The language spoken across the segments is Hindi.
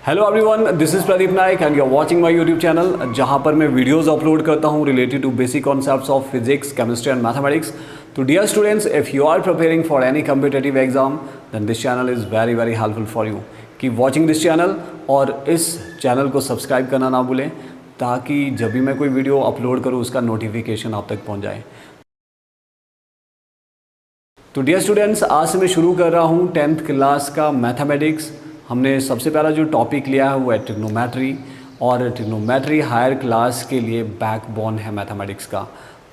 Hello everyone, this is Pradeep Naik and you are watching my YouTube channel, जहां पर मैं वीडियोस अपलोड करता हूं related to basic concepts of physics, chemistry and mathematics. तो dear students, if you are preparing for any competitive exam then this channel is very very helpful for you. Keep watching this channel और इस चैनल को सब्सक्राइब करना ना भूलें, ताकि जब भी मैं कोई वीडियो अपलोड करूँ उसका नोटिफिकेशन आप तक पहुँच जाए। तो डियर स्टूडेंट्स, आज से मैं शुरू कर रहा हूँ 10th क्लास का मैथमेटिक्स। हमने सबसे पहला जो टॉपिक लिया है वो है ट्रिग्नोमेट्री, और ट्रिग्नोमेट्री हायर क्लास के लिए बैकबोन है मैथमेटिक्स का।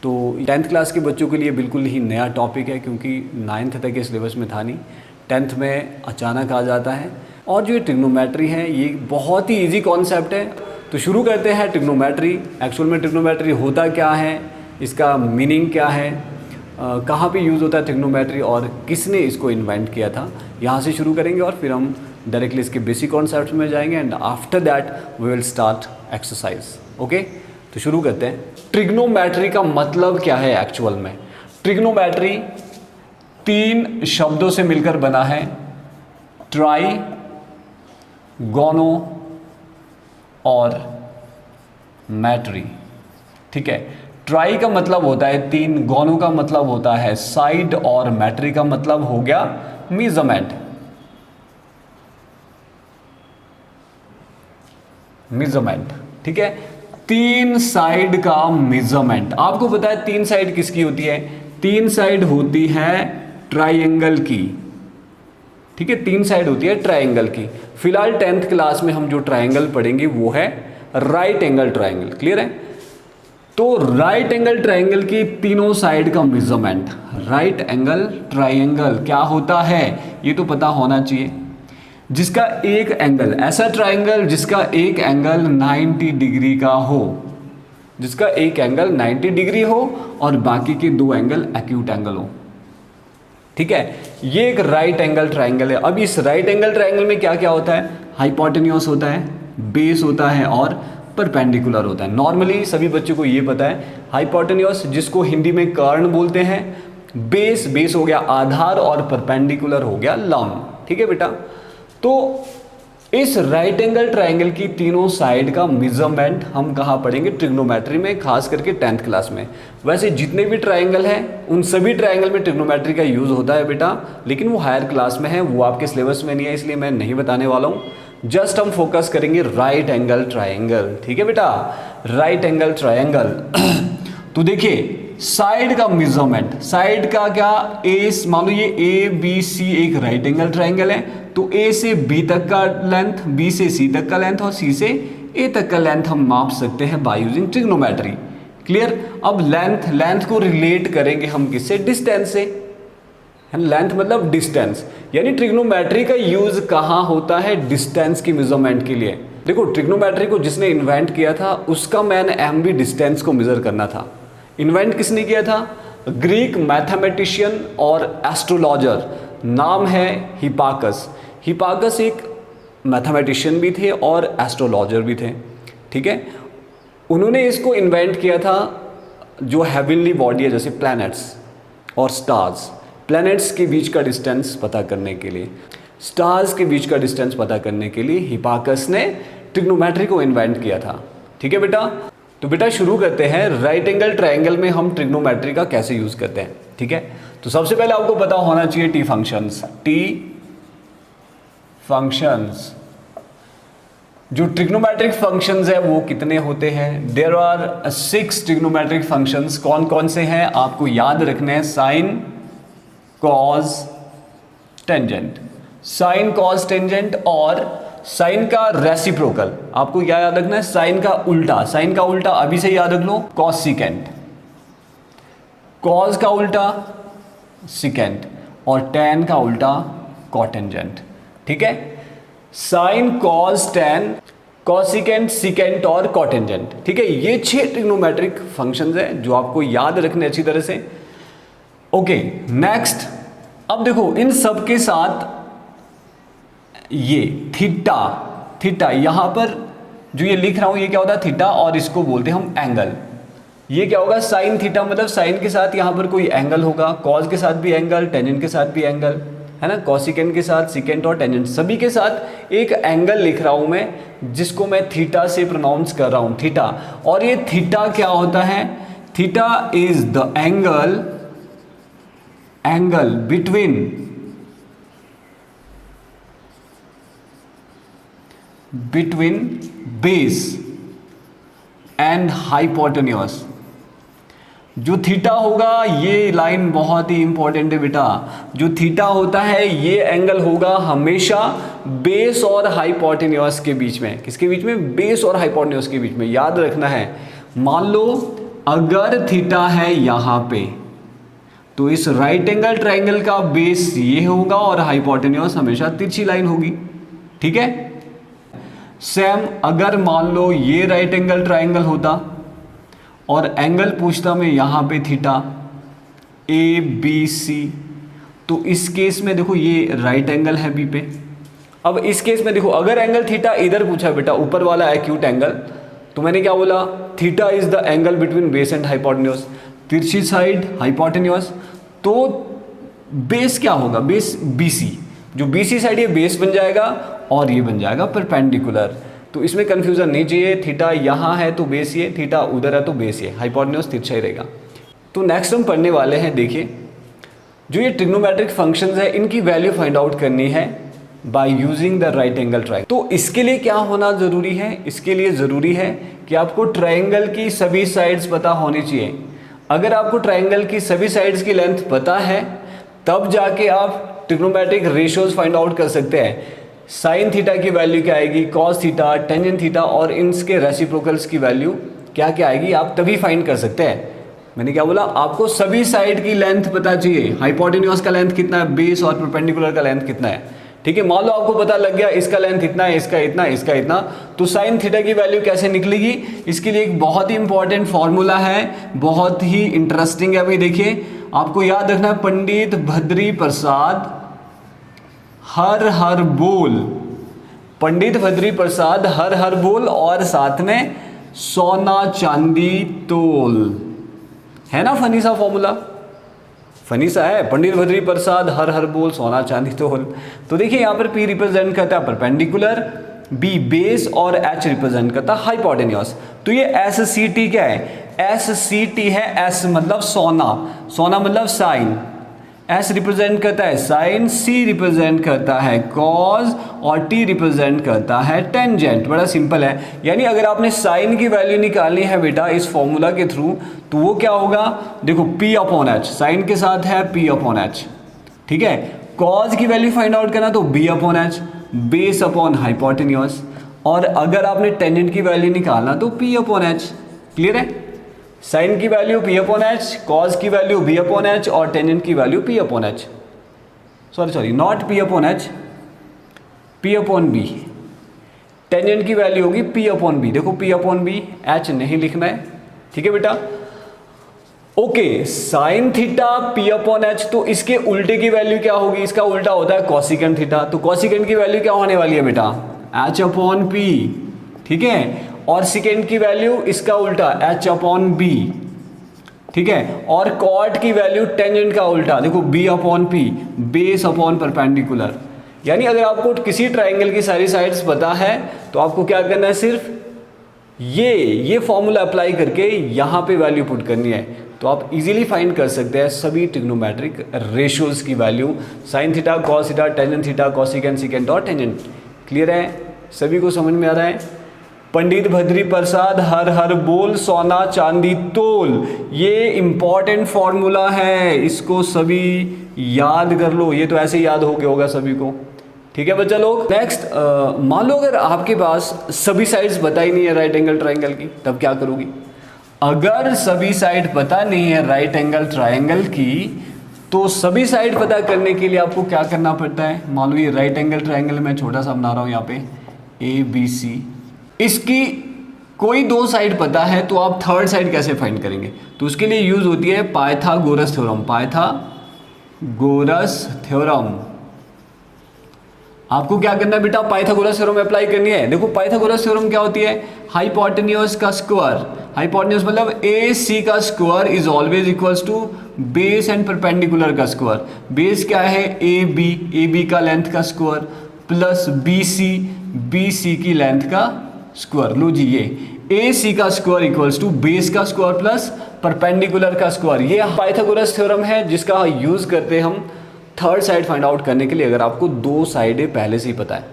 तो 10th क्लास के बच्चों के लिए बिल्कुल ही नया टॉपिक है, क्योंकि 9th तक के सिलेबस में था नहीं, 10th में अचानक आ जाता है। और जो ये ट्रिग्नोमेट्री है ये बहुत ही ईजी कॉन्सेप्ट है। तो शुरू करते हैं ट्रिग्नोमेट्री। एक्चुअल में ट्रिग्नोमेट्री होता क्या है, इसका मीनिंग क्या है, कहाँ पे यूज़ होता है ट्रिग्नोमेट्री और किसने इसको इन्वेंट किया था, यहाँ से शुरू करेंगे और फिर हम डायरेक्टली इसके बेसिक कॉन्सेप्ट्स में जाएंगे and after that we will start exercise. Okay, तो शुरू करते हैं। ट्रिग्नोमेट्री का मतलब क्या है एक्चुअल में? ट्रिग्नोमेट्री 3 शब्दों से मिलकर बना है, ट्राई, गोनो और मैट्री। ठीक है, ट्राई का मतलब होता है 3, गोनो का मतलब होता है साइड और मैट्री का मतलब हो गया मेजरमेंट। मेजरमेंट, ठीक है, 3 साइड का मेजरमेंट। आपको पता है 3 साइड किसकी होती है? 3 साइड होती है ट्राइंगल की। ठीक है, 3 साइड होती है ट्राइंगल की। फिलहाल 10th क्लास में हम जो ट्राइंगल पढ़ेंगे वो है राइट एंगल ट्राइंगल। क्लियर है? तो राइट एंगल ट्राइंगल की तीनों साइड का मेजरमेंट, राइट एंगल ट्राइंगल क्या होता है ये तो पता होना चाहिए। जिसका एक एंगल, ऐसा ट्राइंगल जिसका एक एंगल 90 डिग्री का हो, जिसका एक एंगल 90 डिग्री हो और बाकी के 2 एंगल एक्यूट एंगल हो। ठीक है, ये एक राइट एंगल ट्राइंगल है। अब इस राइट एंगल ट्राइंगल में क्या क्या होता है? हाइपोटेन्यूस होता है, बेस होता है और परपेंडिकुलर होता है। नॉर्मली सभी बच्चों को ये पता है, हाइपोटेन्यूस जिसको हिंदी में कर्ण बोलते हैं, बेस हो गया आधार और परपेंडिकुलर हो गया लंब। ठीक है बेटा, तो इस राइट एंगल ट्राइंगल की तीनों साइड का मेजरमेंट हम कहाँ पढ़ेंगे? ट्रिग्नोमेट्री में, खास करके 10th क्लास में। वैसे जितने भी ट्राइंगल हैं उन सभी ट्राइंगल में ट्रिग्नोमेट्री का यूज़ होता है बेटा, लेकिन वो हायर क्लास में है, वो आपके सिलेबस में नहीं है, इसलिए मैं नहीं बताने वाला हूँ। जस्ट हम फोकस करेंगे राइट एंगल ट्राइंगल। ठीक है बेटा, राइट एंगल ट्राइंगल। तो देखिए साइड का मेजरमेंट, साइड का क्या, ए, मान लो ये ए बी सी एक राइट एंगल ट्राइंगल है, तो ए से बी तक का लेंथ, बी से सी तक का लेंथ और सी से ए तक का लेंथ हम माप सकते हैं बाय यूजिंग ट्रिग्नोमेट्री। क्लियर? अब लेंथ को रिलेट करेंगे हम किससे? डिस्टेंस से। लेंथ मतलब डिस्टेंस, यानी ट्रिग्नोमेट्री का यूज कहाँ होता है? डिस्टेंस की मेजरमेंट के लिए। देखो, ट्रिग्नोमेट्री को जिसने इन्वेंट किया था उसका मेन एम भी डिस्टेंस को मेजर करना था। इन्वेंट किसने किया था? ग्रीक मैथमेटिशियन और एस्ट्रोलॉजर, नाम है हिपाकस। हिपाकस एक मैथमेटिशियन भी थे और एस्ट्रोलॉजर भी थे। ठीक है, उन्होंने इसको इन्वेंट किया था जो हेवनली बॉडी है, जैसे प्लैनेट्स और स्टार्स, प्लैनेट्स के बीच का डिस्टेंस पता करने के लिए, स्टार्स के बीच का डिस्टेंस पता करने के लिए हिपाकस ने ट्रिग्नोमेट्री को इन्वेंट किया था। ठीक है बेटा, तो बेटा शुरू करते हैं। राइट एंगल ट्राइंगल में हम ट्रिग्नोमेट्री का कैसे यूज करते हैं? ठीक है, तो सबसे पहले आपको पता होना चाहिए टी फंक्शंस। टी फंक्शंस, जो ट्रिग्नोमेट्रिक फंक्शंस है वो कितने होते हैं? There are 6 trigonometric functions. कौन कौन से हैं आपको याद रखने हैं? Sine, cos, tangent, sine, cos, tangent और साइन का रेसिप्रोकल। आपको क्या याद रखना है? साइन का उल्टा, साइन का उल्टा अभी से याद रख लो, कॉस सिकेंट, कॉस का उल्टा सिकेंट और टेन का उल्टा कॉटेंजेंट। ठीक है, sine, cos, tan, cosecant, secant और कॉटेंजेंट। ठीक है, ये 6 ट्रिग्नोमेट्रिक फंक्शंस हैं जो आपको याद रखने अच्छी तरह से। Okay, next. अब देखो इन सब के साथ ये थीटा यहां पर जो ये लिख रहा हूं ये क्या होता है? थीटा, और इसको बोलते हैं हम एंगल। ये क्या होगा? साइन थीटा, मतलब साइन के साथ यहां पर कोई एंगल होगा, कॉस के साथ भी एंगल, टेंजेंट के साथ भी एंगल। है ना, कॉसिकेंट के साथ, सिकेंट और टेंजेंट सभी के साथ एक एंगल लिख रहा हूं मैं, जिसको मैं थीटा से प्रोनाउंस कर रहा हूं, थीटा। और ये थीटा क्या होता है? Theta is the angle between base and hypotenuse. जो थीटा होगा, ये लाइन बहुत ही इंपॉर्टेंट है बेटा, जो थीटा होता है ये एंगल होगा हमेशा बेस और हाइपोटेन्यूज के बीच में। किसके बीच में? बेस और हाइपोटेन्यूज के बीच में। याद रखना है, मान लो अगर थीटा है यहां पे, तो इस राइट एंगल ट्राइंगल का बेस ये होगा और हाइपोटेन्यूज हमेशा तिरछी लाइन होगी। ठीक है। सेम अगर मान लो ये राइट एंगल ट्राइंगल होता और एंगल पूछता मैं यहां पे थीटा ABC, तो इस केस में देखो ये राइट एंगल है बी पे। अब इस केस में देखो, अगर एंगल थीटा इधर पूछा बेटा, ऊपर वाला एक्यूट एंगल, तो मैंने क्या बोला? Theta is the angle between base and hypotenuse, तिरछी साइड हाइपोटेन्यूज। तो बेस क्या होगा? बेस BC, जो BC साइड ये बेस बन जाएगा और ये बन जाएगा परपेंडिकुलर। तो इसमें कंफ्यूजन नहीं चाहिए, थीटा यहाँ है तो बेस ये, थीटा उधर है तो बेस ये, हाइपोटेन्यूज तिरछा ही रहेगा। तो नेक्स्ट हम पढ़ने वाले हैं, देखिए जो ये ट्रिग्नोमेट्रिक फंक्शंस है इनकी वैल्यू फाइंड आउट करनी है by using the right angle triangle. तो इसके लिए क्या होना जरूरी है? इसके लिए जरूरी है कि आपको ट्रायंगल की सभी साइड्स पता होनी चाहिए। अगर आपको ट्रायंगल की सभी साइड्स की लेंथ पता है तब जाके आप ट्रिग्नोमेट्रिक रेशियोज फाइंड आउट कर सकते हैं। साइन थीटा की वैल्यू क्या आएगी, कॉस थीटा, टेंजेंट थीटा और इनके रेसिप्रोकल्स की वैल्यू क्या क्या आएगी, आप तभी फाइंड कर सकते हैं। मैंने क्या बोला? आपको सभी साइड की लेंथ पता चाहिए। हाइपोटेन्यूज का लेंथ कितना है, बेस और परपेंडिकुलर का लेंथ कितना है। ठीक है, मान लो आपको पता लग गया इसका लेंथ इतना है, इसका इतना, इसका इतना, तो साइन थीटा की वैल्यू कैसे निकलेगी? इसके लिए एक बहुत ही इंपॉर्टेंट फॉर्मूला है, बहुत ही इंटरेस्टिंग है भाई। देखिए आपको याद रखना है, पंडित भद्री प्रसाद हर हर बोल, पंडित भद्री प्रसाद हर हर बोल और साथ में सोना चांदी तोल। है ना फनी सा फॉर्मूला? फनी सा है, पंडित भद्री प्रसाद हर हर बोल सोना चांदी तोल। तो देखिए यहाँ पर P रिप्रेजेंट करता है परपेंडिकुलर, B बेस और H रिप्रेजेंट करता है हाइपोटेन्यूज। तो ये SCT क्या है? SCT है, S मतलब सोना, सोना मतलब साइन, S रिप्रेजेंट करता है साइन, C रिप्रेजेंट करता है कॉज और T रिप्रेजेंट करता है टेंजेंट। बड़ा सिंपल है। यानी अगर आपने साइन की वैल्यू निकालनी है बेटा इस फॉर्मूला के थ्रू, तो वो क्या होगा? देखो P/H, साइन के साथ है P/H। ठीक है, कॉज की वैल्यू फाइंड आउट करना तो B/H, बेस अपॉन हाइपोटेन्यूज। और अगर आपने टेंजेंट की वैल्यू निकालना तो P/H। क्लियर है? साइन की वैल्यू P/H, कॉज की वैल्यू B/H और टेंजेंट की value P/H। Sorry not P/H, P/B। Tangent की वैल्यू होगी P/B। देखो P/B, H नहीं लिखना है। ठीक है बेटा? ओके, साइन थीटा P/H, तो इसके उल्टे की वैल्यू क्या होगी? इसका उल्टा होता है कॉसिकेंट थीटा। तो कॉसिकेंट की वैल्यू क्या होने वाली है बेटा? H/P। ठीक है, और सेकेंड की वैल्यू इसका उल्टा H/B। ठीक है, और कॉट की वैल्यू टेंजेंट का उल्टा, देखो B/P, बेस अपॉन परपेंडिकुलर। यानी अगर आपको किसी ट्राइंगल की सारी साइड्स पता है तो आपको क्या करना है? सिर्फ ये फॉर्मूला अप्लाई करके यहाँ पे वैल्यू पुट करनी है, तो आप इजीली फाइंड कर सकते हैं सभी ट्रिग्नोमेट्रिक रेशियोज की value, sine theta, cos theta, tangent theta, cosecant, secant और टेंजेंट। क्लियर है? सभी को समझ में आ रहा है? पंडित भद्री प्रसाद हर हर बोल सोना चांदी तोल, ये इंपॉर्टेंट फॉर्मूला है, इसको सभी याद कर लो। ये तो ऐसे याद हो गया होगा सभी को। ठीक है बच्चा लोग? नेक्स्ट, मान लो अगर आपके पास सभी साइड्स पता ही नहीं है राइट एंगल ट्रायंगल की, तब क्या करोगी? अगर सभी साइड पता नहीं है राइट एंगल ट्रायंगल की, तो सभी साइड पता करने के लिए आपको क्या करना पड़ता है? मान लो ये राइट एंगल ट्रायंगल मैं छोटा सा बना रहा हूँ यहाँ पे ABC, इसकी कोई दो साइड पता है तो आप थर्ड साइड कैसे फाइंड करेंगे? तो उसके लिए यूज होती है पाइथागोरस थ्योरम। Pythagoras theorem. आपको क्या करना है बेटा, पाइथागोरस थ्योरम अप्लाई करनी है। देखो पाइथागोरस थ्योरम क्या होती है, हाइपोटेन्यूज का स्क्वायर, हाइपोटेन्यूज मतलब ए सी का square is always equals to base and perpendicular का स्क्वायर। बेस क्या है ए बी का लेंथ का स्क्वायर प्लस बी सी की लेंथ का स्क्वायर। लो जी, ये ए सी का स्क्वायर इक्वल्स टू बेस का स्क्वायर प्लस परपेंडिकुलर का स्क्वायर। ये पाइथागोरस थ्योरम है जिसका यूज करते हैं हम थर्ड साइड फाइंड आउट करने के लिए, अगर आपको दो साइडें पहले से ही पता है,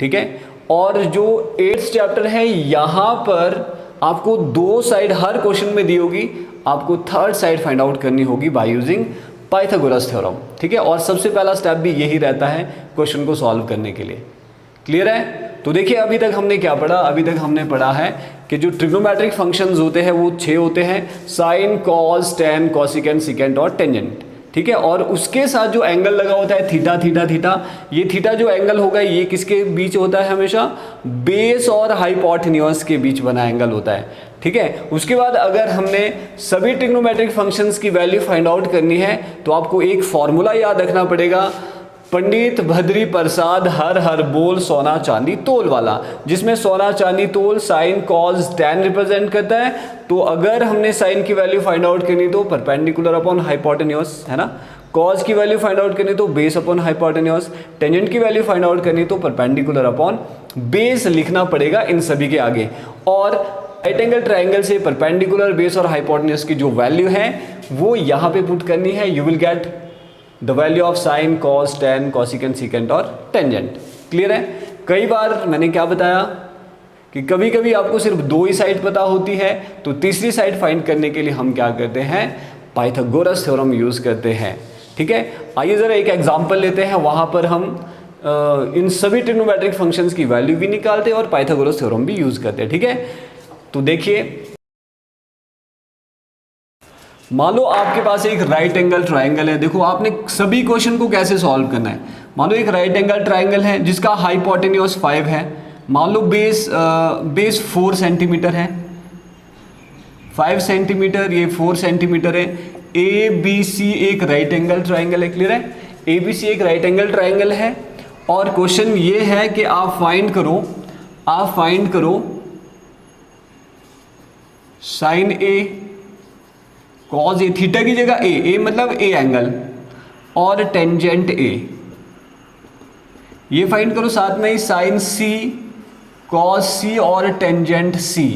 ठीक है। और जो 8th चैप्टर है यहाँ पर आपको दो साइड हर क्वेश्चन में दी होगी, आपको थर्ड साइड फाइंड आउट करनी होगी बाय यूजिंग पाइथागोरस थ्योरम, ठीक है। और सबसे पहला स्टेप भी यही रहता है क्वेश्चन को सॉल्व करने के लिए। क्लियर है? तो देखिए अभी तक हमने क्या पढ़ा, अभी तक हमने पढ़ा है कि जो ट्रिग्नोमेट्रिक फंक्शंस होते हैं वो 6 होते हैं, sine, cos, tan, cosecant, secant और टेंजेंट, ठीक है। और उसके साथ जो एंगल लगा होता है थीटा थीटा थीटा, ये थीटा जो एंगल होगा ये किसके बीच होता है, हमेशा बेस और हाइपोटेन्यूज के बीच बना एंगल होता है, ठीक है। उसके बाद अगर हमने सभी ट्रिग्नोमेट्रिक फंक्शंस की वैल्यू फाइंड आउट करनी है तो आपको एक फॉर्मूला याद रखना पड़ेगा, पंडित भद्री प्रसाद हर हर बोल सोना चांदी तोल वाला, जिसमें सोना चांदी तोल साइन कॉस टेन रिप्रेजेंट करता है। तो अगर हमने साइन की वैल्यू फाइंड आउट करनी तो परपेंडिकुलर अपॉन हाइपोटेन्यूज, है ना। कॉस की वैल्यू फाइंड आउट करनी तो बेस अपॉन हाइपोटेन्यूज, टेंजेंट की वैल्यू फाइंड आउट करनी तो परपेंडिकुलर अपॉन बेस लिखना पड़ेगा इन सभी के आगे। और राइट एंगल ट्राइंगल से परपेंडिकुलर, बेस और हाइपोटेन्यूज की जो वैल्यू है वो यहाँ पे पुट करनी है। You will get the value of sine, cos, tan, cosecant, secant और टेंजेंट। क्लियर है? कई बार मैंने क्या बताया कि कभी कभी आपको सिर्फ दो ही साइड पता होती है, तो तीसरी साइड फाइंड करने के लिए हम क्या करते हैं, पाइथागोरस थ्योरम यूज करते हैं, ठीक है। आइए जरा एक एग्जांपल लेते हैं, वहां पर हम इन सभी ट्रिग्नोमेट्रिक फंक्शंस की वैल्यू भी निकालते हैं और पाइथागोरस थ्योरम भी यूज करते हैं, ठीक है। तो देखिए मान लो आपके पास एक राइट एंगल ट्राइंगल है। देखो आपने सभी क्वेश्चन को कैसे सॉल्व करना है। मान लो एक राइट एंगल ट्राइंगल है जिसका हाइपोटेन्यूज 5 है, मान लो बेस 4 सेंटीमीटर है, 5 सेंटीमीटर, ये 4 सेंटीमीटर है। ए बी सी एक राइट एंगल ट्राइंगल है। क्लियर है? ए बी सी एक राइट एंगल ट्राइंगल है और क्वेश्चन ये है कि आप फाइंड करो sign A, cos A, theta की जगह ए मतलब ए एंगल, और टेंजेंट ए, ये फाइंड करो। साथ में ही साइन सी, कॉस सी और टेंजेंट सी,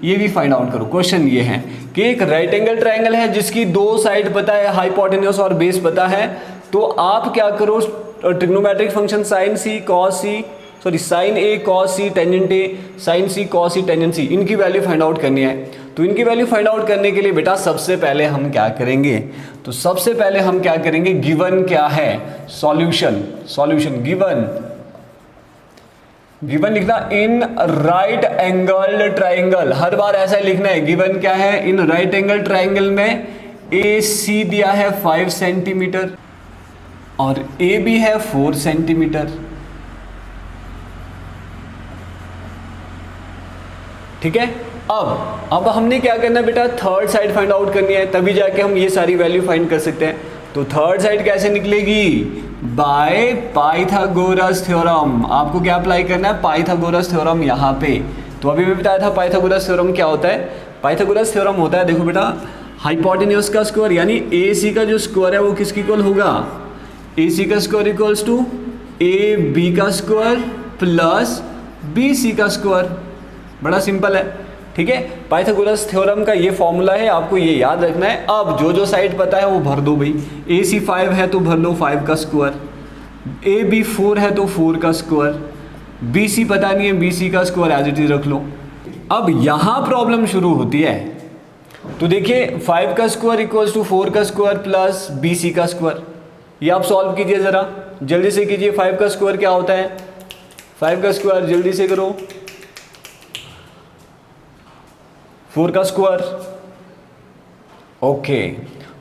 ये भी फाइंड आउट करो। क्वेश्चन ये है कि एक राइट एंगल ट्राइंगल है जिसकी दो साइड पता है, हाइपोटेन्यूज और बेस पता है, तो आप क्या करो, trigonometric function sine C cos C, sorry sine A cos C tangent A, sine C cos C tangent C, इनकी वैल्यू फाइंड आउट करनी है। तो इनकी वैल्यू फाइंड आउट करने के लिए बेटा सबसे पहले हम क्या करेंगे, तो सबसे पहले हम क्या करेंगे, गिवन क्या है, सॉल्यूशन गिवन लिखना इन राइट एंगल ट्राइंगल, हर बार ऐसा ही लिखना है। गिवन क्या है, इन राइट एंगल ट्राइंगल में ए सी दिया है 5 सेंटीमीटर और ए बी है 4 सेंटीमीटर, ठीक है। अब हमने क्या करना है बेटा, थर्ड साइड फाइंड आउट करनी है, तभी जाके हम ये सारी वैल्यू फाइंड कर सकते हैं। तो थर्ड साइड कैसे निकलेगी, बाय पाइथागोरस थ्योरम। आपको क्या अप्लाई करना है, पाइथागोरस थ्योरम यहाँ पे। तो अभी मैं बताया था पाइथागोरस थ्योरम क्या होता है। पाइथागोरस थ्योरम होता है, देखो बेटा, हाइपोटेन्यूज का स्क्वायर यानी ए सी का जो स्क्वायर है वो किसकी इक्वल होगा, ए सी का square equals to A B का स्क्वायर प्लस बी सी का स्क्वायर। बड़ा सिंपल है, ठीक है। पाइथागोरस थ्योरम का ये फॉर्मूला है, आपको ये याद रखना है। अब जो साइड पता है वो भर दो भाई, ए सी 5 है तो भर लो 5 का स्क्वायर, ए बी 4 है तो 4 का स्क्वायर, बी सी पता नहीं है, बी सी का स्क्वायर एज इट इज रख लो। अब यहाँ प्रॉब्लम शुरू होती है, तो देखिए 5 का स्क्वायर इक्वल्स टू 4 का स्क्वायर प्लस बी सी का स्क्वायर, ये आप सॉल्व कीजिए ज़रा जल्दी से कीजिए। 5 का स्क्वायर क्या होता है, 5 का स्क्वायर जल्दी से करो, 4 का स्क्वायर, ओके।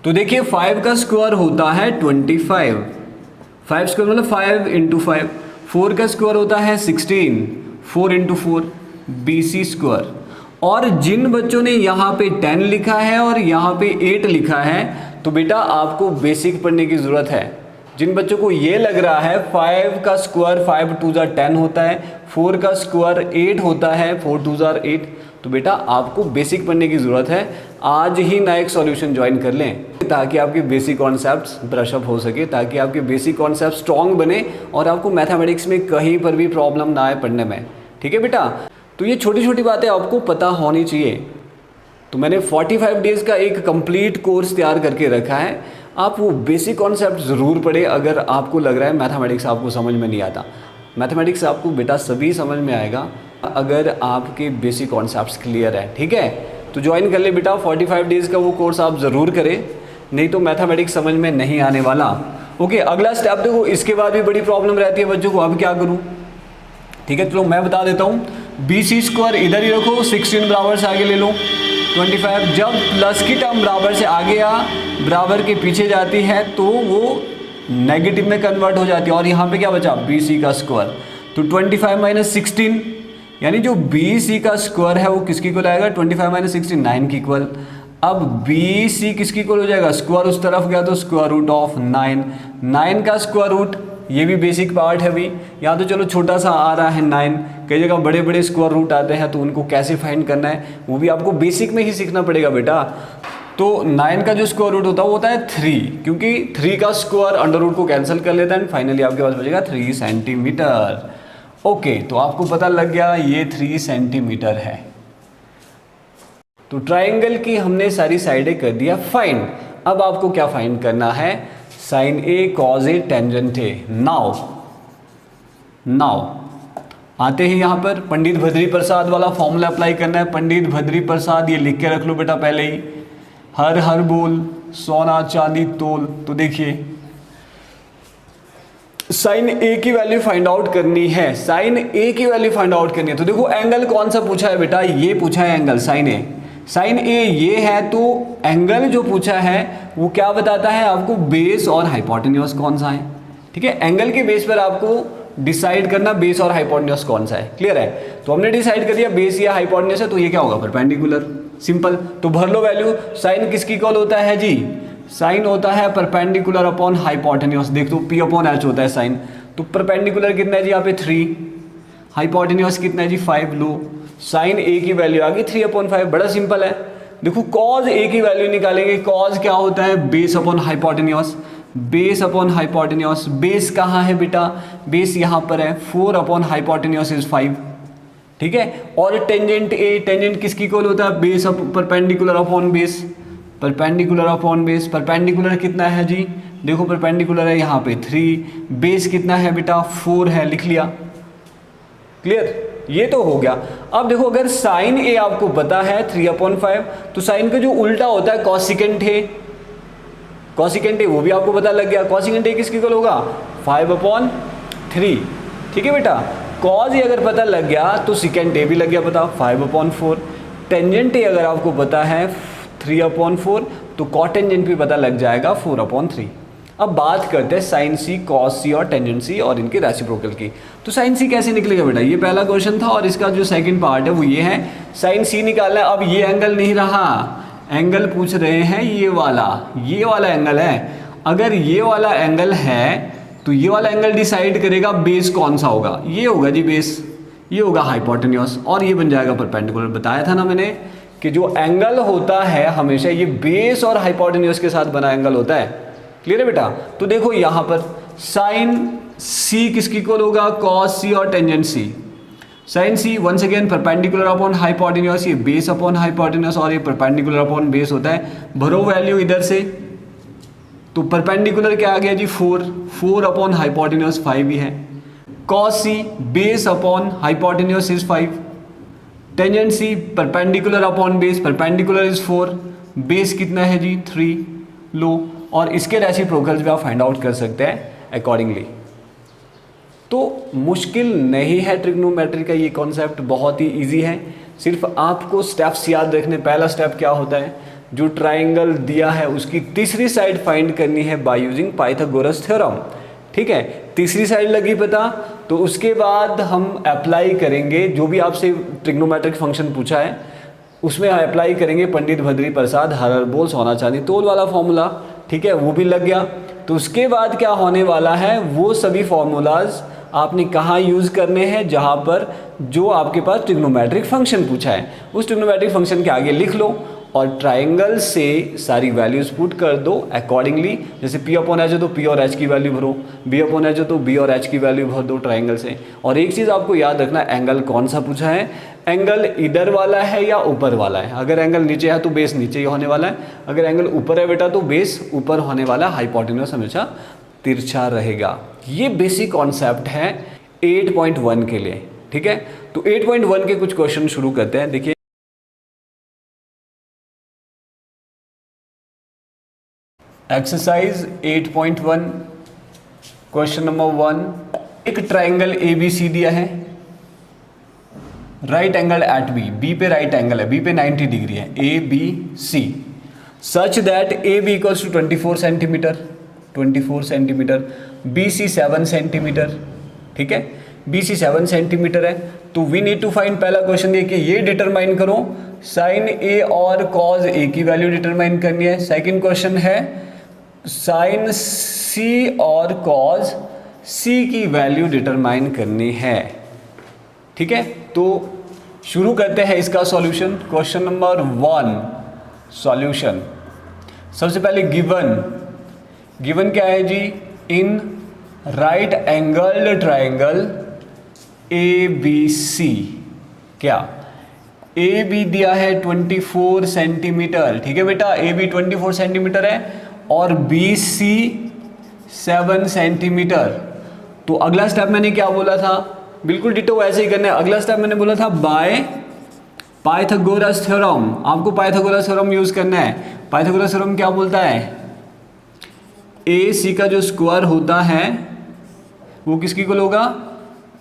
तो देखिए 5 का स्क्वायर होता है 25, 5 स्क्वायर मतलब 5 इंटू 5, 4 का स्क्वायर होता है 16, 4 इंटू 4 BC स्क्वायर। और जिन बच्चों ने यहाँ पे 10 लिखा है और यहाँ पे 8 लिखा है, तो बेटा आपको बेसिक पढ़ने की ज़रूरत है। जिन बच्चों को ये लग रहा है 5 का स्क्वायर 5 2 जार 10 होता है, 4 का स्क्वायर 8 होता है, 4 2 जार 8, तो बेटा आपको बेसिक पढ़ने की ज़रूरत है। आज ही नया एक सॉल्यूशन ज्वाइन कर लें ताकि आपके बेसिक कॉन्सेप्ट्स ब्रशअप हो सके, ताकि आपके बेसिक कॉन्सेप्ट स्ट्रॉन्ग बने और आपको मैथमेटिक्स में कहीं पर भी प्रॉब्लम ना आए पढ़ने में। ठीक है बेटा, तो ये छोटी छोटी बातें आपको पता होनी चाहिए। तो मैंने 45 डेज़ का एक कंप्लीट कोर्स तैयार करके रखा है, आप वो बेसिक कॉन्सेप्ट ज़रूर पढ़ें। अगर आपको लग रहा है मैथमेटिक्स आपको समझ में नहीं आता, मैथमेटिक्स आपको बेटा सभी समझ में आएगा अगर आपके बेसिक कॉन्सेप्ट्स क्लियर है। ठीक है, तो ज्वाइन कर ले बेटा, 45 डेज़ का वो कोर्स आप ज़रूर करें, नहीं तो मैथमेटिक्स समझ में नहीं आने वाला। ओके, अगला स्टेप देखो, इसके बाद भी बड़ी प्रॉब्लम रहती है बच्चों को, अब क्या करूँ। ठीक है, चलो मैं बता देता हूँ। BC स्क्वायर इधर ही रखो, 16 बराबर से आगे ले लो 25। जब प्लस की टर्म बराबर से आगे या बराबर के पीछे जाती है तो वो नेगेटिव में कन्वर्ट हो जाती है, और यहाँ पे क्या बचा BC का स्क्वायर, तो 25 माइनस 16, यानी जो BC का स्क्वायर है वो किसकी इक्वल आएगा, 25 माइनस 16 9 की इक्वल। अब BC किसकी इक्वल हो जाएगा, स्क्वायर उस तरफ गया तो स्क्वायर रूट ऑफ 9, 9 का स्क्वायर रूट, ये भी बेसिक पार्ट है भी। यहाँ तो चलो छोटा सा आ रहा है 9, कई जगह बड़े बड़े स्क्वायर रूट आते हैं, तो उनको कैसे फाइंड करना है वो भी आपको बेसिक में ही सीखना पड़ेगा बेटा। तो 9 का जो स्क्वायर रूट होता है वो होता है 3, क्योंकि 3 का स्क्वायर अंडर रूट को कैंसिल कर लेता है, एंड फाइनली आपके पास बचेगा 3 सेंटीमीटर। ओके, तो आपको पता लग गया ये 3 सेंटीमीटर है। तो ट्राइंगल की हमने सारी साइडें कर दिया फाइंड। अब आपको क्या फाइंड करना है, sine A cos A tangent A. Now आते हैं यहाँ पर पंडित भद्री प्रसाद वाला फॉर्मूला अप्लाई करना है। पंडित भद्री प्रसाद, ये लिख के रख लो बेटा पहले ही, हर हर बोल सोना चांदी तोल। तो देखिए साइन ए की वैल्यू फाइंड आउट करनी है, साइन ए की वैल्यू फाइंड आउट करनी है। तो देखो एंगल कौन सा पूछा है बेटा, ये पूछा है angle sine A. Sign A ये है, तो एंगल जो पूछा है वो क्या बताता है आपको, बेस और हाइपोटेन्यूज कौन सा है। ठीक है, एंगल के बेस पर आपको डिसाइड करना बेस और हाइपोटेन्यूज कौन सा है। क्लियर है, तो हमने डिसाइड कर दिया बेस या हाइपोटेन्यूज है, तो ये क्या होगा, परपेंडिकुलर, सिंपल। तो भर लो वैल्यू। साइन किसकी इक्वल होता है जी, साइन होता है परपेंडिकुलर अपॉन हाइपोटेन्यूज। देख तो P अपॉन H होता है साइन, तो परपेंडिकुलर कितना है जी यहाँ पे 3, हाइपोटेन्यूज कितना है जी 5। लो साइन ए की वैल्यू आ गई 3 अपॉन 5, बड़ा सिंपल है। देखो कॉज ए की वैल्यू निकालेंगे, कॉज क्या होता है, base upon hypotenuse, base upon hypotenuse. Base कहाँ है बेटा, बेस यहाँ पर है, 4 अपॉन हाइपोटेन्यूज इज 5। ठीक है, और टेंजेंट ए, टेंजेंट किसकी इक्वल होता है, base perpendicular upon base, perpendicular upon base. Perpendicular कितना है जी, देखो परपेंडिकुलर है यहाँ पे 3, बेस कितना है बेटा 4 है, लिख लिया। क्लियर, ये तो हो गया। अब देखो अगर साइन ए आपको पता है 3 अपॉन 5, तो साइन का जो उल्टा होता है कॉसिकेंट है, कॉसिकेंट ए वो भी आपको पता लग गया। कॉसिकेंट ए किसकी इक्वल होगा, 5 अपॉन 3। ठीक है बेटा, कॉज ए अगर पता लग गया तो सिकेंट ए भी लग गया पता, 5 अपॉन 4। टेंजेंट ए अगर आपको पता है 3 अपॉन 4, तो कॉटेंजेंट भी पता लग जाएगा 4 अपॉन 3। अब बात करते हैं साइन सी, कॉस सी और टेंजेंट सी और इनके रेसिप्रोकल की। तो साइन सी कैसे निकलेगा बेटा, ये पहला क्वेश्चन था, और इसका जो सेकंड पार्ट है वो ये है, साइन सी निकालना है। अब ये एंगल नहीं रहा, एंगल पूछ रहे हैं ये वाला एंगल है। अगर ये वाला एंगल है तो ये वाला एंगल डिसाइड करेगा बेस कौन सा होगा, ये होगा जी बेस, ये होगा हाइपोटेन्यूज, और ये बन जाएगा परपेंडिकुलर। बताया था ना मैंने कि जो एंगल होता है हमेशा ये बेस और हाइपोटेन्यूज के साथ बना एंगल होता है। क्लियर है बेटा, तो देखो यहाँ पर साइन सी किसकी इक्वल होगा, कॉस सी और tangent C. Sine C once again perpendicular upon hypotenuse, ये बेस अपॉन हाइपोटेन्यूज और ये परपेंडिकुलर अपॉन बेस होता है। भरो वैल्यू इधर से, तो परपेंडिकुलर क्या आ गया जी 4 अपॉन हाइपोटेन्यूज 5 ही है। Cos C base upon hypotenuse is 5, tangent C perpendicular upon base, perpendicular is 4, base कितना है जी 3। लो, और इसके रेसिप्रोकल्स भी आप फाइंड आउट कर सकते हैं अकॉर्डिंगली। तो मुश्किल नहीं है ट्रिग्नोमेट्री का ये कॉन्सेप्ट, बहुत ही इजी है। सिर्फ आपको स्टेप्स याद रखने। पहला स्टेप क्या होता है, जो ट्राइंगल दिया है उसकी तीसरी साइड फाइंड करनी है बाय यूजिंग पाइथागोरस थ्योरम। ठीक है, तीसरी साइड लगी पता, तो उसके बाद हम अप्लाई करेंगे जो भी आपसे ट्रिग्नोमेट्रिक फंक्शन पूछा है उसमें अप्लाई करेंगे पंडित भद्री प्रसाद हर हर बोल सोना चांदी तोल वाला फॉर्मूला। ठीक है, वो भी लग गया। तो उसके बाद क्या होने वाला है, वो सभी फॉर्मूलाज आपने कहाँ यूज़ करने हैं, जहाँ पर जो आपके पास ट्रिग्नोमेट्रिक फंक्शन पूछा है उस ट्रिग्नोमेट्रिक फंक्शन के आगे लिख लो और ट्राइंगल से सारी वैल्यूज पुट कर दो अकॉर्डिंगली। जैसे P अपॉन एच है तो P और H की वैल्यू भरो, B अपॉन एच है तो B और H की वैल्यू भर दो ट्राइंगल से। और एक चीज़ आपको याद रखना, एंगल कौन सा पूछा है, एंगल इधर वाला है या ऊपर वाला है। अगर एंगल नीचे है तो बेस नीचे ही होने वाला है, अगर एंगल ऊपर है बेटा तो बेस ऊपर होने वाला है। हाइपोटेन्यूज हमेशा तिरछा रहेगा। ये बेसिक कॉन्सेप्ट है 8.1 के लिए, ठीक है। तो 8.1 के कुछ क्वेश्चन शुरू करते हैं। देखिए एक्सरसाइज 8.1 क्वेश्चन नंबर 1, एक ट्राइंगल ABC दिया है, राइट एंगल एट बी पे राइट एंगल है, बी पे 90 डिग्री है, ABC such that AB equals to 24 centimetre, 24 centimetre, BC 7 centimetre, ठीक है। BC 7 सेंटीमीटर है तो वी नीड टू फाइंड, पहला क्वेश्चन देखिए ये डिटरमाइन करो साइन A और कॉज A की वैल्यू डिटरमाइन करनी है। सेकंड क्वेश्चन है साइन C और कॉज C की वैल्यू डिटरमाइन करनी है, ठीक है। तो शुरू करते हैं इसका सॉल्यूशन। Question number 1 solution. सबसे पहले गिवन क्या है जी, in right angled triangle ABC, क्या AB दिया है 24 सेंटीमीटर, ठीक है बेटा। AB 24 सेंटीमीटर है और BC 7 सेंटीमीटर। तो अगला स्टेप मैंने क्या बोला था, बिल्कुल डिटो वैसे ही करना है। अगला स्टेप मैंने बोला था बाय पाइथागोरस थ्योरम, आपको पाइथागोरस थ्योरम यूज करना है। पाइथागोरस थ्योरम क्या बोलता है, AC का जो स्क्वायर होता है वो किसकी इक्वल होगा,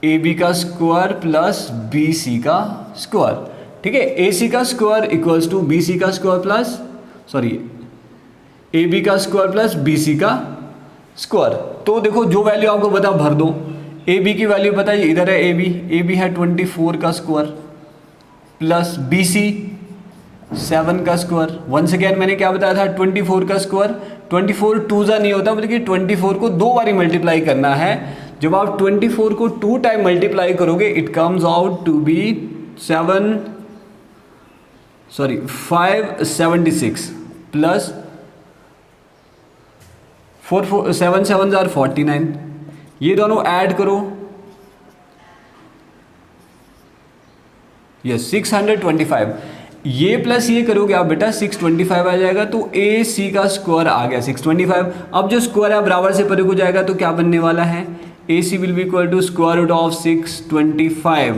AB का स्क्वायर प्लस BC का स्क्वायर, ठीक है। AC का स्क्वायर इक्वल्स टू BC का स्क्वायर प्लस AB का स्क्वायर प्लस BC का स्क्वायर। तो देखो जो वैल्यू आपको पता भर दो। AB की वैल्यू पता है, इधर है AB है 24 का स्क्वायर प्लस BC 7 का स्क्वायर। वंस अगेन मैंने क्या बताया था, 24 का स्क्वायर, 24 2 जा नहीं होता, बल्कि 24 को 2 बारी मल्टीप्लाई करना है। जब आप 24 को 2 टाइम मल्टीप्लाई करोगे it comes out to be 576 plus 7 7 are 49, ये दोनों ऐड करो, यस 625, ये प्लस ये करोगे आप बेटा 625 आ जाएगा। तो AC का स्क्वायर आ गया 625। अब जो स्क्वायर है बराबर से परे को जाएगा तो क्या बनने वाला है, AC will be equal to square root of 625,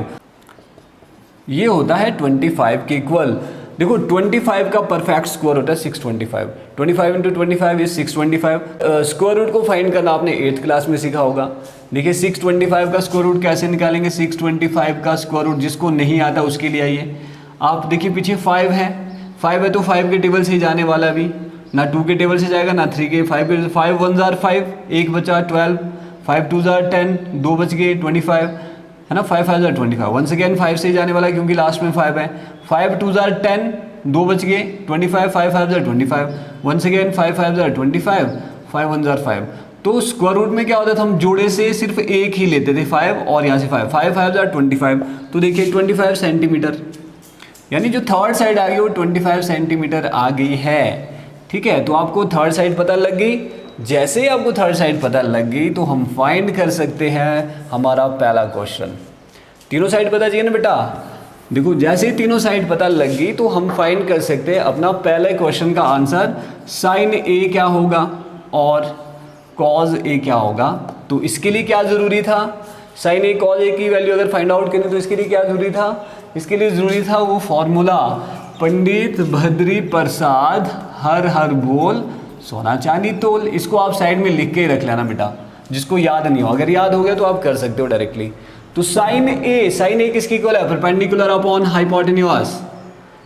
ये होता है 25 के इक्वल। देखो 25 का परफेक्ट स्क्वायर होता है 625, 25 इंटू 25 इज 625। स्क्वायर रूट को फाइंड करना आपने 8th क्लास में सीखा होगा। देखिए 625 का स्क्वायर रूट कैसे निकालेंगे, 625 का स्क्वायर रूट जिसको नहीं आता उसके लिए आइए, आप देखिए पीछे 5 है तो 5 के टेबल से ही जाने वाला, अभी ना 2 के टेबल से जाएगा ना 3 के। 5 1 जार 5, 1 बचा 12, 5 2 जार 10, 2 बच गए 25, है ना। 5 5 जार 25, वंस अगेन 5 से ही जाने वाला है क्योंकि लास्ट में 5 है। 5 2 जार 10, 2 बच गए 25, 5 5 जार 25, वंस अगेन 5 5 जार 25, 5 1 जार 5। तो स्क्वायर रूट में क्या होता था, हम जोड़े से सिर्फ एक ही लेते थे 5 और यहाँ से 5 5 जार 25। तो देखिए 25 सेंटीमीटर, यानी जो थर्ड साइड आ गई वो 25 सेंटीमीटर आ गई है, ठीक है। तो आपको थर्ड साइड पता लग गई। जैसे ही आपको थर्ड साइड पता लग गई तो हम फाइंड कर सकते हैं हमारा पहला क्वेश्चन। तीनों साइड पता चाहिए ना बेटा, देखो जैसे ही तीनों साइड पता लग गई तो हम फाइंड कर सकते हैं अपना पहले क्वेश्चन का आंसर, साइन A क्या होगा और कॉज A क्या होगा। तो इसके लिए क्या ज़रूरी था, साइन A कॉज A की वैल्यू अगर फाइंड आउट करनी तो इसके लिए क्या ज़रूरी था, इसके लिए ज़रूरी था वो फॉर्मूला, पंडित भद्री प्रसाद हर हर बोल सोना चांदी तोल। इसको आप साइड में लिख के ही रख लेना बेटा, जिसको याद नहीं हो, अगर याद हो गया तो आप कर सकते हो डायरेक्टली। तो साइन A किसकी इक्वल है, परपेंडिकुलर अपॉन हाइपोटेन्यूज।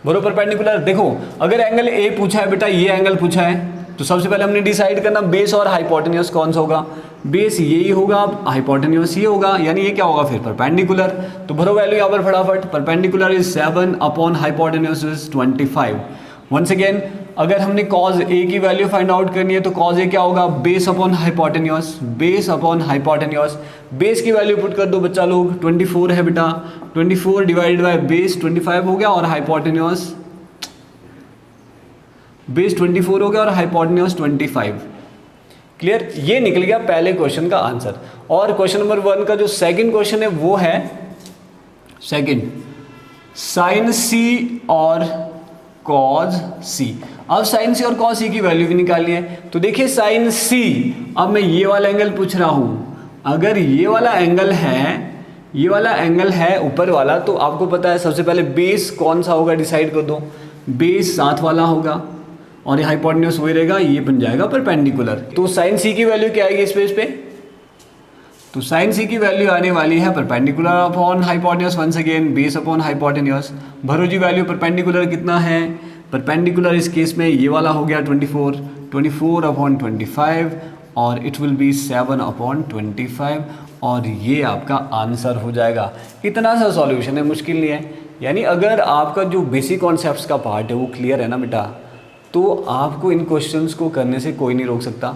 बोलो परपेंडिकुलर। देखो अगर एंगल A पूछा है बेटा, ये एंगल पूछा है, तो सबसे पहले हमने डिसाइड करना बेस और हाइपोटेन्यूज कौन सा होगा। बेस यही होगा, हाइपोटेन्यूज ये होगा, यानी ये क्या होगा फिर परपेंडिकुलर। तो भरो वैल्यू यहाँ पर फटाफट, perpendicular is 7 upon hypotenuse is 25। Once again अगर हमने कॉज ए की वैल्यू फाइंड आउट करनी है तो कॉज ए क्या होगा, base upon hypotenuse, base upon hypotenuse. Base की वैल्यू पुट कर दो बच्चा लोग, 24 है बेटा, 24 डिवाइडेड बाय बेस 25 हो गया, और हाइपोटेन्यूज बेस 24 हो गया और हाइपोटेन्यूज 25। क्लियर, ये निकल गया पहले क्वेश्चन का आंसर। और क्वेश्चन नंबर 1 का जो सेकंड क्वेश्चन है वो है सेकंड, साइन सी और कॉज सी। अब साइन सी और कॉज सी की वैल्यू भी निकालनी है। तो देखिए साइन सी, अब मैं ये वाला एंगल पूछ रहा हूं, अगर ये वाला एंगल है, ये वाला एंगल है ऊपर वाला, तो आपको पता है सबसे पहले बेस कौन सा होगा डिसाइड कर दो, बेस साथ वाला होगा और ये हाइपोटेन्यूज वही रहेगा, ये बन जाएगा परपेंडिकुलर। तो साइन सी की वैल्यू क्या आएगी इस पेज पे, तो साइन सी की वैल्यू आने वाली है perpendicular upon hypotenuse, once again base upon hypotenuse. भरो जी वैल्यू परपेंडिकुलर कितना है, परपेंडिकुलर इस केस में ये वाला हो गया 24, 24 अपॉन 25 और इट विल बी 7 अपॉन 25 और ये आपका आंसर हो जाएगा। इतना सा सॉल्यूशन है, मुश्किल नहीं है। यानी अगर आपका जो बेसिक कॉन्सेप्ट्स का पार्ट है वो क्लियर है ना बेटा, तो आपको इन क्वेश्चंस को करने से कोई नहीं रोक सकता।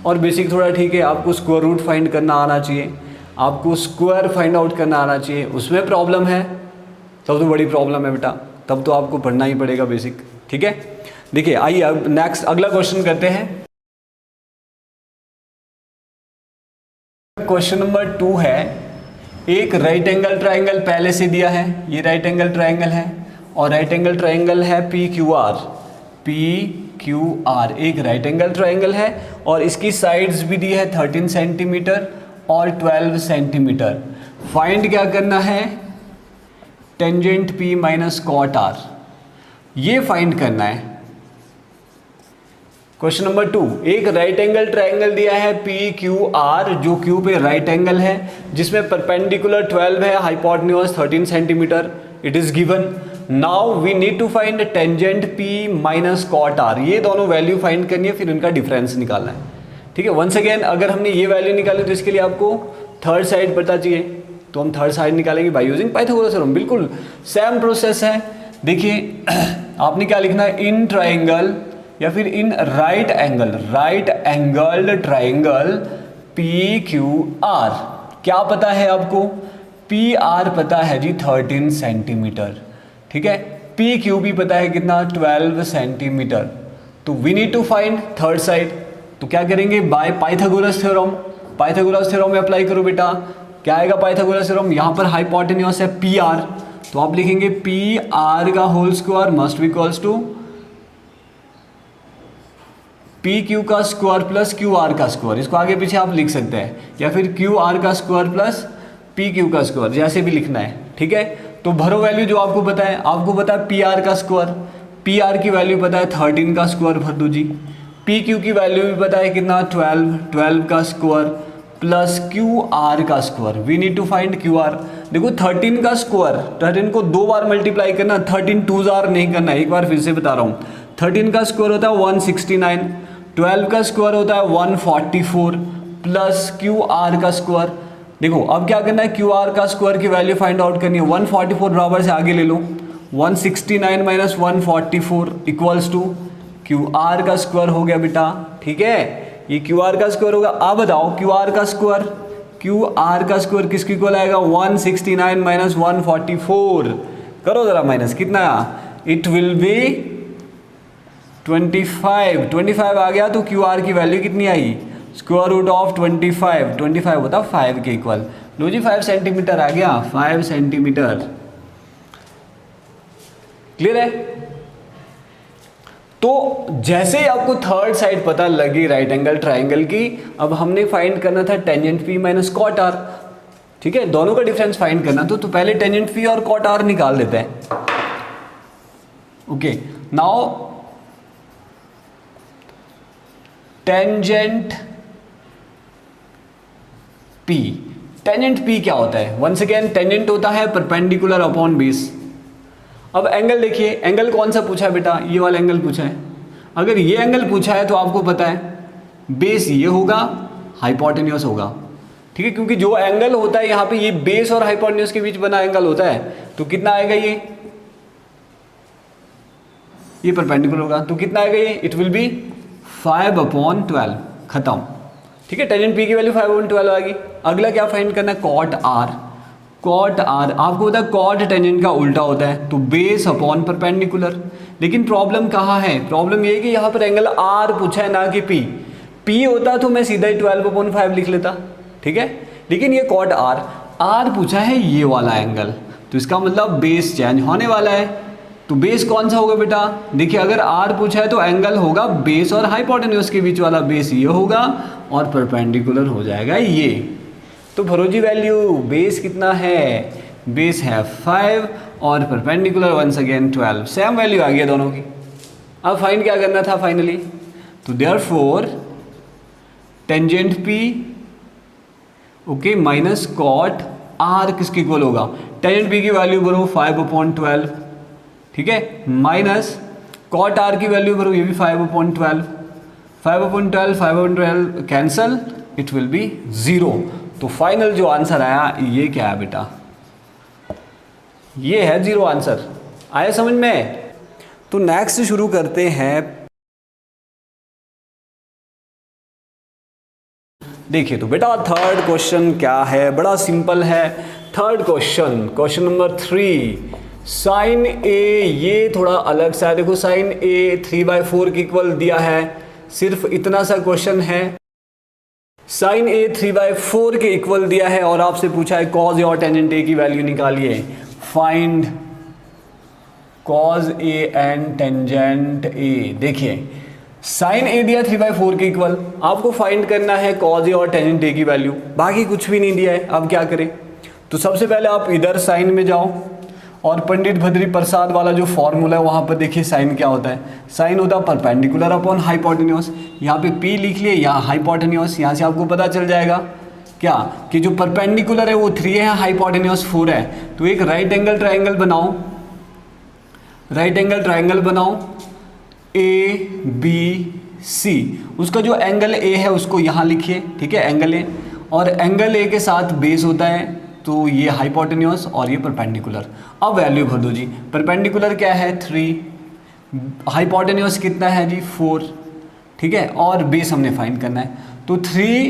और बेसिक थोड़ा ठीक है, आपको स्क्वायर रूट फाइंड करना आना चाहिए, आपको स्क्वायर फाइंड आउट करना आना चाहिए, उसमें प्रॉब्लम है तब तो बड़ी प्रॉब्लम है बेटा, तब तो आपको पढ़ना ही पड़ेगा बेसिक। ठीक है, देखिए आइए अब नेक्स्ट अगला क्वेश्चन करते हैं। क्वेश्चन नंबर 2 है, एक राइट एंगल ट्राइंगल पहले से दिया है, ये राइट एंगल ट्राइंगल है और राइट एंगल ट्राइंगल है PQR, PQR एक राइट एंगल ट्राइंगल है और इसकी साइड्स भी दी है 13 सेंटीमीटर और 12 सेंटीमीटर। फाइंड क्या करना है, tangent P minus cot R, ये फाइंड करना है। क्वेश्चन नंबर 2, एक राइट एंगल ट्राइंगल दिया है PQR जो Q पे राइट एंगल है, जिसमें परपेंडिकुलर 12 है, hypotenuse 13 centimetre, it is given. Now we need to find tangent P minus cot R, ये दोनों वैल्यू फाइंड करनी है, फिर इनका डिफरेंस निकालना है। ठीक है, वंस अगेन अगर हमने ये वैल्यू निकाली तो इसके लिए आपको थर्ड साइड पता चाहिए, तो हम थर्ड साइड निकालेंगे बाय यूजिंग पाइथागोरस थ्योरम। बिल्कुल सेम प्रोसेस है। देखिए आपने क्या लिखना है, इन ट्राइंगल या फिर इन right angle, right angled triangle PQR, क्या पता है आपको, PR पता है जी 13 सेंटीमीटर। ठीक है, PQ भी पता है कितना, 12 सेंटीमीटर। तो we need to find third side, तो क्या करेंगे, by Pythagoras theorem. Pythagoras theorem में अप्लाई करो बेटा, क्या आएगा पाइथागोरस थ्योरम, यहाँ पर हाइपोटेन्यूज है PR, तो आप लिखेंगे PR का whole square must be equals to PQ का स्क्वायर प्लस QR का स्क्वायर, इसको आगे पीछे आप लिख सकते हैं, या फिर QR का स्क्वायर प्लस PQ का स्क्वायर, जैसे भी लिखना है। ठीक है, तो भरो वैल्यू जो आपको पता है, आपको पता है PR का स्क्वायर, PR की वैल्यू पता है 13 का स्क्वायर भर दो जी, PQ की वैल्यू भी पता है कितना 12 का स्क्वायर प्लस QR का square. We need to find QR। देखो 13 का स्क्वायर, 13 को 2 बार मल्टीप्लाई करना, 13 2 नहीं करना, एक बार फिर से बता रहा हूँ। 13 का स्क्वायर होता है 169, 12 का स्क्वायर होता है 144 प्लस QR का स्क्वायर। देखो अब क्या करना है, QR का स्क्वायर की वैल्यू फाइंड आउट करनी है, 144 बराबर से आगे ले लो, 169 माइनस 144 इक्वल्स टू QR का स्क्वायर हो गया बेटा। ठीक है, ये QR का स्क्वायर होगा। अब बताओ QR का स्क्वायर किसके इक्वल आएगा, 169 माइनस 144, करो जरा माइनस, कितना, इट विल बी 25 आ गया, तो QR की वैल्यू कितनी आई, स्क्वायर रूट ऑफ 25 होता 5 के इक्वल। लो जी 5 सेंटीमीटर आ गया, 5 सेंटीमीटर। क्लियर है। तो जैसे ही आपको थर्ड साइड पता लगी राइट एंगल ट्राइंगल की, अब हमने फाइंड करना था tangent P minus cot R। ठीक है, दोनों का डिफरेंस फाइंड करना, तो पहले टेंजेंट P और कॉट R निकाल देते हैं। Okay, now tangent P, tangent P क्या होता है, वंस अगेन टेंजेंट होता है परपेंडिकुलर अपॉन बेस। अब एंगल देखिए, एंगल कौन सा पूछा है बेटा, ये वाला एंगल पूछा है। अगर ये एंगल पूछा है तो आपको पता है बेस ये होगा, हाइपोटेन्यूज होगा। ठीक है, क्योंकि जो एंगल होता है यहाँ पे ये बेस और हाइपोटेन्यूज के बीच बना एंगल होता है, तो कितना आएगा, ये परपेंडिकुलर होगा, तो कितना आएगा ये, इट विल बी 5/12, खत्म। ठीक है, टेंजेंट पी की वैल्यू 5/12 आ गई। अगला क्या फाइंड करना है, कॉट आर। कॉट आर आपको पता है कॉट टेंजेंट का उल्टा होता है, तो बेस अपॉन परपेंडिकुलर। लेकिन प्रॉब्लम कहाँ है, प्रॉब्लम ये कि यहाँ पर एंगल आर पूछा है ना कि पी। पी होता तो मैं सीधा ही 12/5 लिख लेता, ठीक है, लेकिन ये कॉट आर, आर पूछा है ये वाला एंगल, तो इसका मतलब बेस चेंज होने वाला है। तो बेस कौन सा होगा बेटा, देखिए अगर आर पूछा है तो एंगल होगा बेस और हाइपोटेन्यूज के बीच वाला, बेस ये होगा और परपेंडिकुलर हो जाएगा ये। तो भरोजी वैल्यू बेस कितना है, बेस है 5 और perpendicular once again 12, same value आ गया दोनों की। अब फाइंड क्या करना था फाइनली, तो therefore tangent P okay minus cot R किसके इक्वल होगा, टेंजेंट पी की वैल्यू भरो 5/12, ठीक है, माइनस कॉट आर की वैल्यू भरो ये भी 5/12, 5/12 कैंसल, इट विल बी 0। तो फाइनल जो आंसर आया ये क्या है बेटा, ये है 0 आंसर। आया समझ में। तो नेक्स्ट शुरू करते हैं। देखिए तो बेटा थर्ड क्वेश्चन क्या है, बड़ा सिंपल है। Third question, question number 3, sine A, ये थोड़ा अलग सा है। देखो साइन ए 3/4 के इक्वल दिया है, सिर्फ इतना सा क्वेश्चन है। साइन ए 3/4 के इक्वल दिया है और आपसे पूछा है कॉज ए और टेंजेंट ए की वैल्यू निकालिए। Find cause A and tangent ए। देखिए साइन ए दिया 3/4 के इक्वल, आपको फाइंड करना है कॉज ए और टेंजेंट ए की वैल्यू, बाकी कुछ भी नहीं दिया है। अब क्या करें, तो सबसे पहले आप इधर साइन में जाओ और पंडित भद्री प्रसाद वाला जो फॉर्मूला है वहाँ पर देखिए साइन क्या होता है, साइन होता है परपेंडिकुलर अपॉन हाइपोटेन्यूज। यहाँ पे पी लिख लिए, यहाँ हाइपोटेन्यूज, यहाँ से आपको पता चल जाएगा क्या कि जो परपेंडिकुलर है वो 3 है, हाइपोटेन्यूज 4 है। तो एक राइट एंगल ट्राइंगल बनाओ, राइट एंगल ट्राइंगल बनाओ ए बी सी, उसका जो एंगल ए है उसको यहाँ लिखिए, ठीक है, एंगल ए, और एंगल ए के साथ बेस होता है, तो ये हाइपोटेन्यूज और ये परपेंडिकुलर। अब वैल्यू भर दो जी, परपेंडिकुलर क्या है 3, हाइपोटेन्यूज कितना है जी 4, ठीक है, और बेस हमने फाइंड करना है। तो 3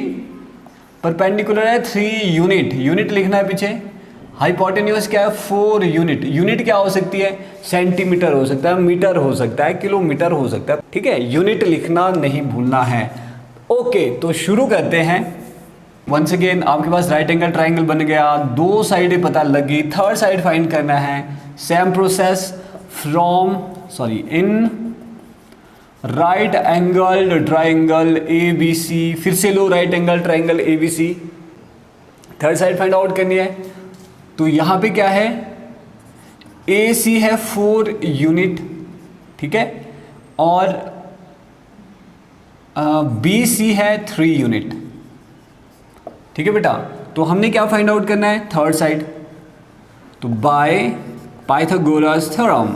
परपेंडिकुलर है 3 यूनिट, यूनिट लिखना है पीछे, हाइपोटेन्यूज क्या है 4 यूनिट, यूनिट क्या हो सकती है, सेंटीमीटर हो सकता है, मीटर हो सकता है, किलोमीटर हो सकता है, ठीक है, यूनिट लिखना नहीं भूलना है। ओके तो शुरू करते हैं। वंस अगेन आपके पास राइट एंगल ट्राइंगल बन गया, 2 साइडें पता लगी, थर्ड साइड फाइंड करना है। Same process from in right angle triangle A B C, फिर से लो right angle triangle A B C, third side find out करनी है। तो यहाँ पे क्या है, ए सी है 4 यूनिट, ठीक है, और बी सी है 3 यूनिट, ठीक है बेटा। तो हमने क्या फाइंड आउट करना है, थर्ड साइड। तो बाय पाइथागोरस थ्योरम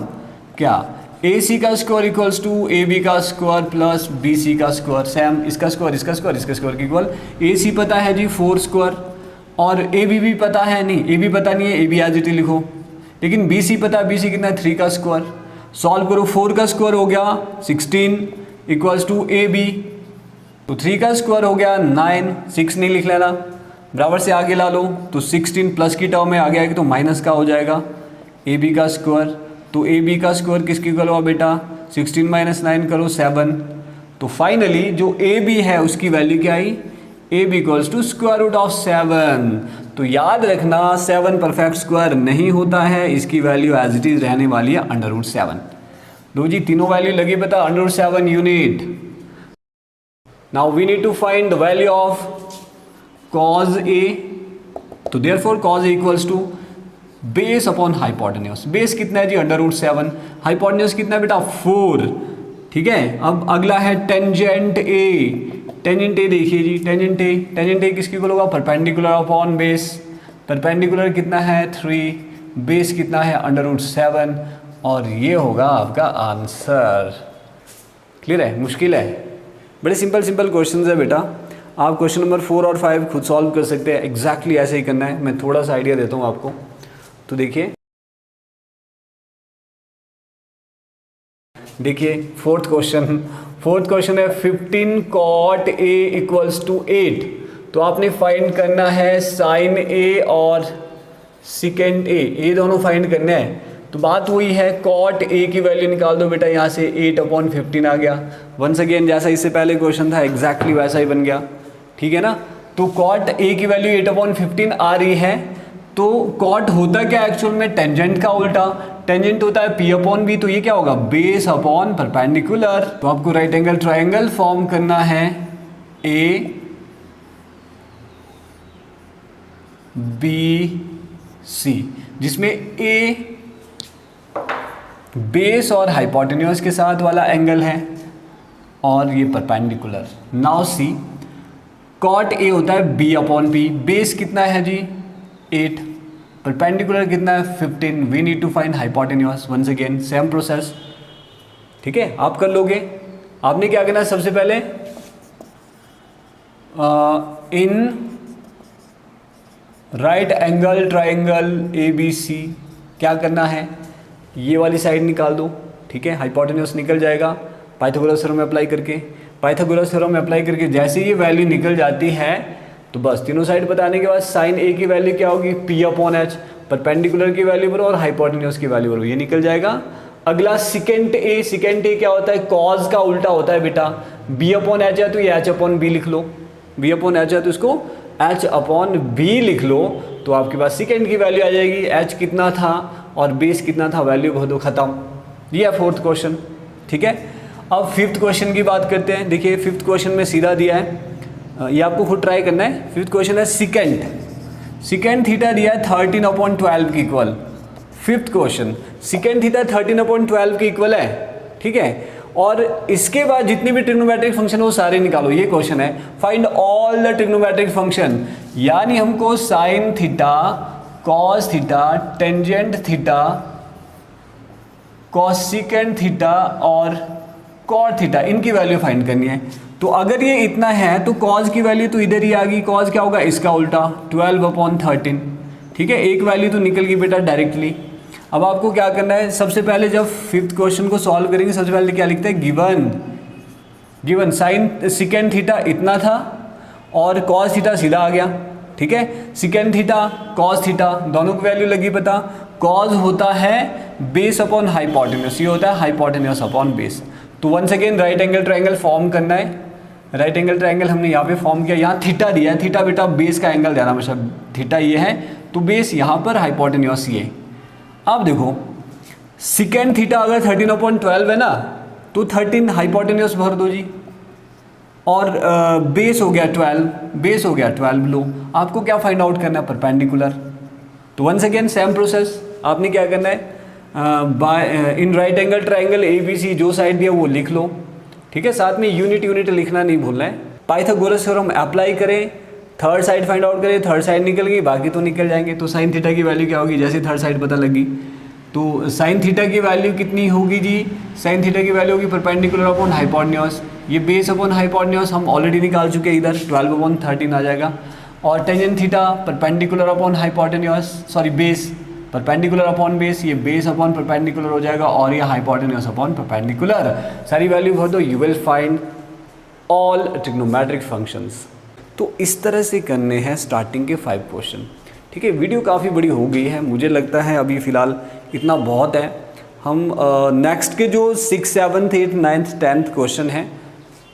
क्या, ए सी का square equals to A B का स्क्वायर प्लस बी सी का स्क्वायर, सेम इसका स्क्वायर इसका स्क्वायर इसका स्क्वायर के इक्वल। ए सी पता है जी 4 स्क्वायर, और ए बी भी पता है, नहीं ए बी पता नहीं है, A B as it is लिखो, लेकिन बी सी पता है, बी सी कितना है 3 का स्क्वायर। सॉल्व करो, 4 का स्क्वायर हो गया 16 इक्वल्स टू ए बी, तो 3 का स्क्वायर हो गया 9, 6 नहीं लिख लेना, बराबर से आगे ला लो, तो 16 प्लस की टर्म में आ गया तो माइनस का हो जाएगा ए बी का स्क्वायर। तो ए बी का स्क्वायर किसकी इक्वल हुआ बेटा, 16 - 9 करो 7। तो फाइनली जो ए बी है उसकी वैल्यू क्या आई, A B equals to square root of 7। तो याद रखना 7 परफेक्ट स्क्वायर नहीं होता है, इसकी वैल्यू एज इट इज रहने वाली है √7। लो जी तीनों वैल्यू लगी पता, √7 unit. Now we need to find the value of cos A, तो therefore cos A equals to base upon hypotenuse. Base कितना है जी √7, हाइपोटेन्यूज कितना है बेटा 4, ठीक है। अब अगला है टेंजेंट ए, टेंजेंट ए देखिए जी, टेंजेंट ए किसकी इक्वल होगा, परपेंडिकुलर अपॉन बेस, परपेंडिकुलर कितना है 3, बेस कितना है √7, और ये होगा आपका आंसर। क्लियर है, मुश्किल है, बड़े सिंपल क्वेश्चन है बेटा। आप क्वेश्चन नंबर 4 और 5 खुद सॉल्व कर सकते हैं, एग्जैक्टली ऐसे ही करना है। मैं थोड़ा सा आइडिया देता हूँ आपको, तो देखिए देखिए फोर्थ क्वेश्चन है 15 cot A इक्वल्स टू 8। तो आपने फाइंड करना है साइन A और सिकेंट A, ये दोनों फाइंड करने हैं। तो बात वही है, cot A की वैल्यू निकाल दो बेटा, यहाँ से 8/15 आ गया। वंस अगेन जैसा इससे पहले क्वेश्चन था एग्जैक्टली वैसा ही बन गया, ठीक है ना। तो cot A की वैल्यू 8/15 आ रही है, तो cot होता क्या एक्चुअल में, टेंजेंट का उल्टा। टेंजेंट होता है P/B, तो ये क्या होगा, बेस अपॉन परपेंडिकुलर। तो आपको राइट एंगल ट्रायंगल फॉर्म करना है A B C, जिसमें A बेस और हाइपोटेन्यूज के साथ वाला एंगल है और ये perpendicular. Now see, cot A होता है B/P, बेस कितना है जी 8, परपेंडिकुलर कितना है 15। We need to find hypotenuse. Once again same process, ठीक है, आप कर लोगे। आपने क्या करना है, सबसे पहले इन राइट एंगल ट्रायंगल ABC क्या करना है, ये वाली साइड निकाल दो, ठीक है, हाइपोटेन्यूज निकल जाएगा पाइथागोरस थ्योरम में अप्लाई करके। पाइथागोरस थ्योरम में अप्लाई करके जैसे ये वैल्यू निकल जाती है, तो बस तीनों साइड बताने के बाद साइन A की वैल्यू क्या होगी, P/H, परपेंडिकुलर की वैल्यू पर और हाइपोटेन्यूज की वैल्यू पर, ये निकल जाएगा। अगला सिकेंट A क्या होता है, कॉज का उल्टा होता है बेटा। B/H है तो ये H/B लिख लो, B/H है तो इसको H/B लिख लो, तो आपके पास सिकेंड की वैल्यू आ जाएगी। H कितना था और बेस कितना था, वैल्यू भर दो, खत्म। ये है फोर्थ क्वेश्चन, ठीक है। अब फिफ्थ क्वेश्चन की बात करते हैं। देखिए फिफ्थ क्वेश्चन में सीधा दिया है, ये आपको खुद ट्राई करना है। फिफ्थ क्वेश्चन है सिकेंड थीटा दिया है 13/12 के equal. Fifth question secant theta 13/12 के इक्वल है, ठीक है। और इसके बाद जितनी भी ट्रिग्नोमेट्रिक फंक्शन वो सारे निकालो। ये क्वेश्चन है, find all the trigonometric function, यानी हमको sine theta, cos theta, tangent theta, cosecant theta और कॉट थीटा, इनकी वैल्यू फाइंड करनी है। तो अगर ये इतना है तो कॉज की वैल्यू तो इधर ही आ गई, कॉज क्या होगा, इसका उल्टा 12/13, ठीक है। एक वैल्यू तो निकल गई बेटा डायरेक्टली। अब आपको क्या करना है, सबसे पहले जब फिफ्थ क्वेश्चन को सॉल्व करेंगे, सबसे पहले क्या लिखते हैं, गिवन साइन सिकेंड थीटा इतना था और कॉस थीटा सीधा आ गया, ठीक है। सिकेंड थीटा कॉस थीटा दोनों की वैल्यू लगी पता। कॉज होता है बेस अपॉन हाइपोटेन्यूज, ये होता है हाइपोटेन्यूज अपॉन बेस। तो once again right angle triangle form करना है। राइट एंगल ट्रायंगल हमने यहाँ पे फॉर्म किया, यहाँ थीटा दिया है, थीटा बेटा बेस का एंगल देना, मतलब थीटा ये है तो बेस यहाँ पर, हाइपोटेन्यूज ये। अब देखो सिकेंड थीटा अगर 13/12 है ना, तो 13 हाइपोटेन्यूज भर दो जी, और बेस हो गया 12 लो। आपको क्या फाइंड आउट करना है, परपेंडिकुलर। तो वंस अगेन सेम प्रोसेस, आपने क्या करना है, by in right angle triangle ABC जो साइड दिया वो लिख लो, ठीक है। साथ में यूनिट लिखना नहीं भूलना है। पाइथागोरस थ्योरम अप्लाई करें, थर्ड साइड फाइंड आउट करें, थर्ड साइड निकल गई, बाकी तो निकल जाएंगे। तो साइन थीटा की वैल्यू क्या होगी, जैसे थर्ड साइड पता लगी, तो साइन थीटा की वैल्यू कितनी होगी जी, साइन थीटा की वैल्यू होगी परपेंडिकुलर अपॉन हाइपोटेन्यूज, ये बेस अपॉन हाइपोटेन्यूज हम ऑलरेडी निकाल चुके हैं, इधर 12/13 आ जाएगा। और tangent theta perpendicular upon hypotenuse, sorry base, perpendicular upon base, ये बेस अपॉन परपेंडिकुलर हो जाएगा, और ये हाइपोटेन्यूज अपॉन परपेंडिकुलर। सारी वैल्यू भर दो, you will find all trigonometric functions. तो इस तरह से करने हैं स्टार्टिंग के 5 क्वेश्चन, ठीक है। वीडियो काफ़ी बड़ी हो गई है, मुझे लगता है अभी फ़िलहाल इतना बहुत है। हम नेक्स्ट के जो 6, 7, 8, 9, 10 क्वेश्चन हैं,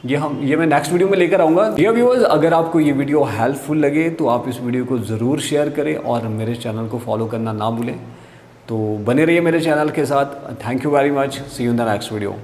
ये मैं नेक्स्ट वीडियो में लेकर आऊँगा। डियर व्यूअर्स, अगर आपको ये वीडियो हेल्पफुल लगे तो आप इस वीडियो को ज़रूर शेयर करें और मेरे चैनल को फॉलो करना ना भूलें। तो बने रहिए मेरे चैनल के साथ। Thank you very much, see you in the next video.